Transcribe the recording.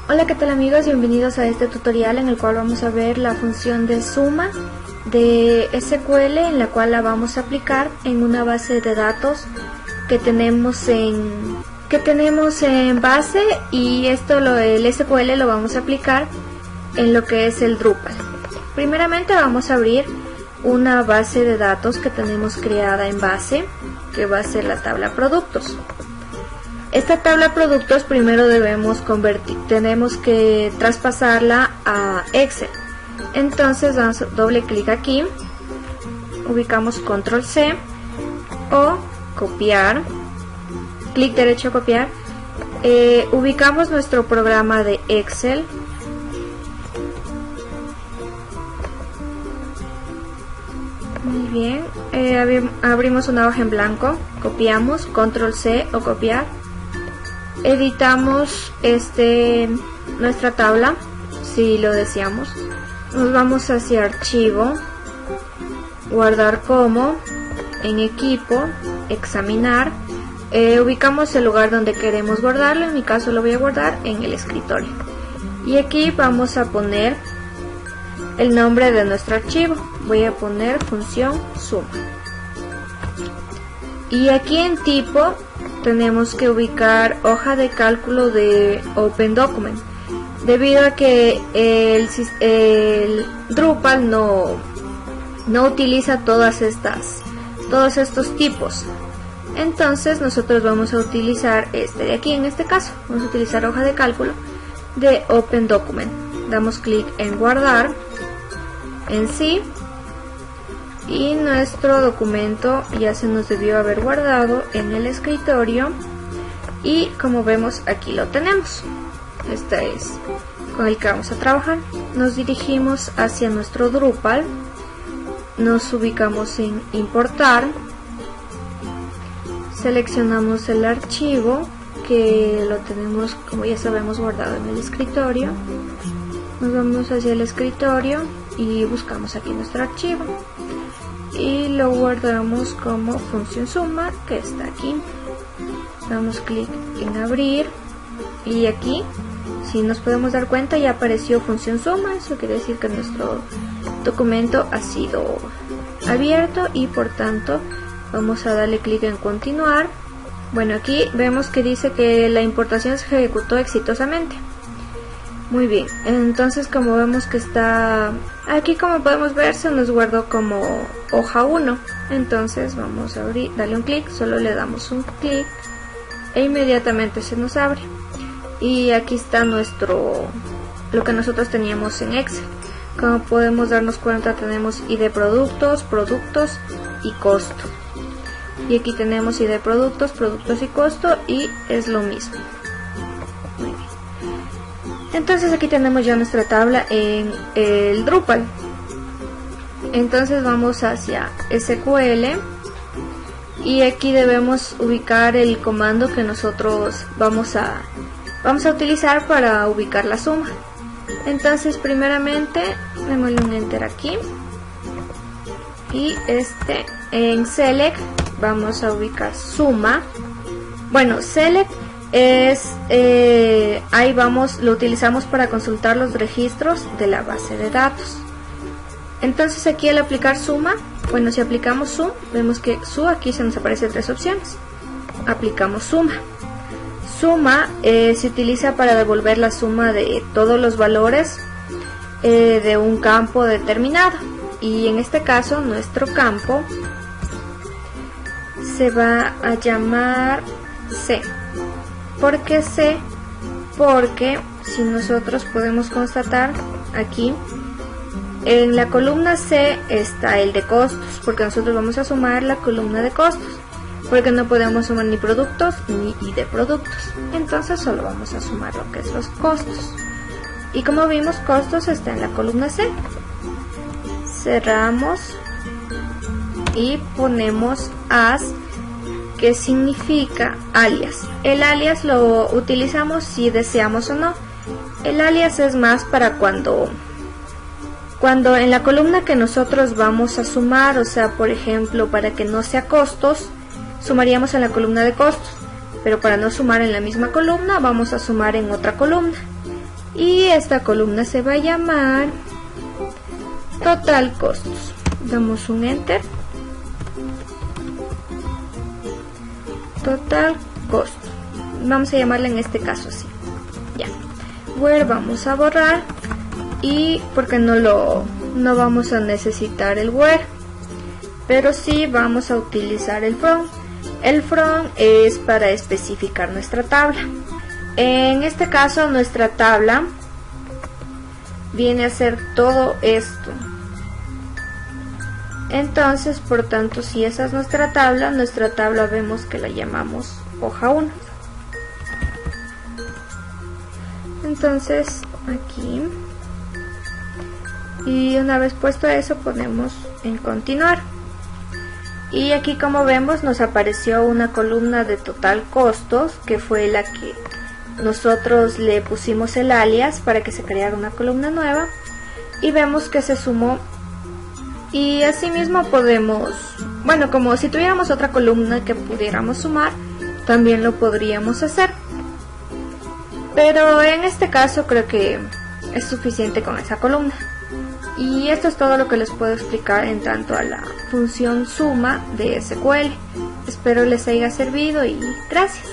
Hola, ¿qué tal amigos? Bienvenidos a este tutorial en el cual vamos a ver la función de suma de SQL, en la cual la vamos a aplicar en una base de datos que tenemos en base, y el SQL lo vamos a aplicar en lo que es el Drupal. Primeramente vamos a abrir una base de datos que tenemos creada en base, que va a ser la tabla productos. Esta tabla productos primero tenemos que traspasarla a Excel. Entonces damos doble clic aquí, ubicamos control C o copiar, clic derecho copiar, ubicamos nuestro programa de Excel, muy bien, abrimos una hoja en blanco, copiamos, control C o copiar, editamos nuestra tabla si lo deseamos, nos vamos hacia archivo, guardar como, en equipo, examinar, ubicamos el lugar donde queremos guardarlo. En mi caso lo voy a guardar en el escritorio, y aquí vamos a poner el nombre de nuestro archivo. Voy a poner función suma, y aquí en tipo tenemos que ubicar hoja de cálculo de Open Document, debido a que el Drupal no utiliza todos estos tipos. Entonces nosotros vamos a utilizar este de aquí. En este caso vamos a utilizar hoja de cálculo de Open Document. Damos clic en guardar, en sí, y nuestro documento ya se nos debió haber guardado en el escritorio, y como vemos aquí lo tenemos. Este es con el que vamos a trabajar. Nos dirigimos hacia nuestro Drupal, nos ubicamos en importar, seleccionamos el archivo que lo tenemos, como ya sabemos, guardado en el escritorio. Nos vamos hacia el escritorio y buscamos aquí nuestro archivo y lo guardamos como función suma, que está aquí. Damos clic en abrir, y aquí, si nos podemos dar cuenta, ya apareció función suma. Eso quiere decir que nuestro documento ha sido abierto, y por tanto vamos a darle clic en continuar. Bueno, aquí vemos que dice que la importación se ejecutó exitosamente. Muy bien, entonces como vemos que está aquí, como podemos ver, se nos guardó como hoja 1. Entonces vamos a abrir, darle un clic, solo le damos un clic e inmediatamente se nos abre. Y aquí está lo que nosotros teníamos en Excel. Como podemos darnos cuenta, tenemos ID productos, productos y costo. Y aquí tenemos ID productos, productos y costo, y es lo mismo. Muy bien. Entonces aquí tenemos ya nuestra tabla en el Drupal. Entonces vamos hacia SQL, y aquí debemos ubicar el comando que nosotros vamos a utilizar para ubicar la suma. Entonces primeramente démosle un enter aquí, y en select vamos a ubicar suma. Bueno, select es ahí lo utilizamos para consultar los registros de la base de datos. Entonces aquí al aplicar suma, bueno, si aplicamos sum, vemos que aquí se nos aparecen tres opciones. Aplicamos suma. Suma se utiliza para devolver la suma de todos los valores de un campo determinado, y en este caso nuestro campo se va a llamar C. ¿Por qué C? Porque si nosotros podemos constatar aquí, en la columna C está el de costos, porque nosotros vamos a sumar la columna de costos, porque no podemos sumar ni productos ni ID productos. Entonces solo vamos a sumar lo que es los costos, y como vimos, costos está en la columna C. Cerramos y ponemos as, que significa alias. El alias lo utilizamos si deseamos o no. El alias es más para cuando en la columna que nosotros vamos a sumar, o sea, por ejemplo, para que no sea costos, sumaríamos en la columna de costos, pero para no sumar en la misma columna, vamos a sumar en otra columna. y esta columna se va a llamar total costos. Damos un enter. Total costo, vamos a llamarla en este caso así. Ya, where vamos a borrar, y porque no vamos a necesitar el where, pero sí vamos a utilizar el from. El from es para especificar nuestra tabla. En este caso nuestra tabla viene a ser todo esto. Entonces, por tanto, si esa es nuestra tabla vemos que la llamamos hoja 1. Entonces, aquí, y una vez puesto eso, ponemos en continuar. Y aquí, como vemos, nos apareció una columna de total costos, que fue la que nosotros le pusimos el alias para que se creara una columna nueva. Y vemos que se sumó. Y asimismo podemos, bueno, como si tuviéramos otra columna que pudiéramos sumar, también lo podríamos hacer. Pero en este caso creo que es suficiente con esa columna. Y esto es todo lo que les puedo explicar en tanto a la función suma de SQL. Espero les haya servido y gracias.